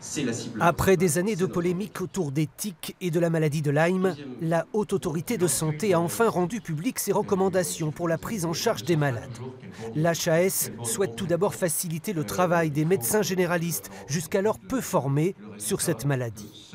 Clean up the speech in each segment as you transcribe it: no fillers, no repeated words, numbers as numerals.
c'est la cible. Après des années de polémiques autour des tiques et de la maladie de Lyme, la Haute Autorité de Santé a enfin rendu publiques ses recommandations pour la prise en charge des malades. L'HAS souhaite tout d'abord faciliter le travail des médecins généralistes, jusqu'alors peu formés sur cette maladie.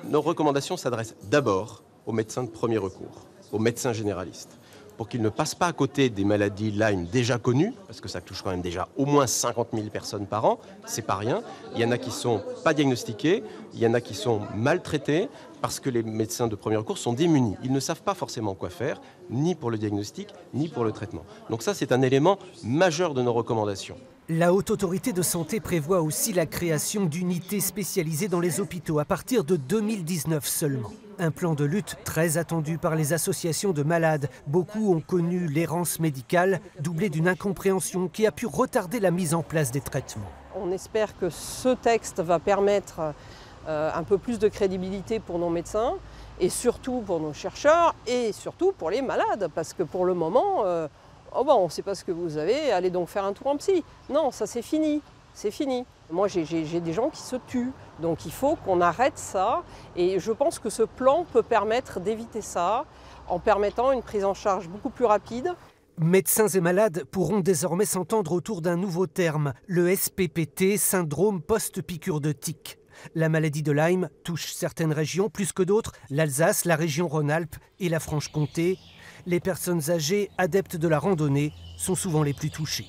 Nos recommandations s'adressent d'abord aux médecins de premier recours, aux médecins généralistes, pour qu'ils ne passent pas à côté des maladies Lyme déjà connues, parce que ça touche quand même déjà au moins 50 000 personnes par an, c'est pas rien. Il y en a qui sont pas diagnostiquées, il y en a qui sont maltraitées, parce que les médecins de premier recours sont démunis. Ils ne savent pas forcément quoi faire, ni pour le diagnostic, ni pour le traitement. Donc ça, c'est un élément majeur de nos recommandations. La Haute Autorité de Santé prévoit aussi la création d'unités spécialisées dans les hôpitaux à partir de 2019 seulement. Un plan de lutte très attendu par les associations de malades. Beaucoup ont connu l'errance médicale, doublée d'une incompréhension qui a pu retarder la mise en place des traitements. On espère que ce texte va permettre un peu plus de crédibilité pour nos médecins et surtout pour nos chercheurs et surtout pour les malades, parce que pour le moment, oh bon, on ne sait pas ce que vous avez, allez donc faire un tour en psy. Non, ça c'est fini, c'est fini. Moi j'ai des gens qui se tuent, donc il faut qu'on arrête ça et je pense que ce plan peut permettre d'éviter ça en permettant une prise en charge beaucoup plus rapide. Médecins et malades pourront désormais s'entendre autour d'un nouveau terme, le SPPT, syndrome post-piqûre de tique. La maladie de Lyme touche certaines régions plus que d'autres, l'Alsace, la région Rhône-Alpes et la Franche-Comté. Les personnes âgées, adeptes de la randonnée, sont souvent les plus touchées.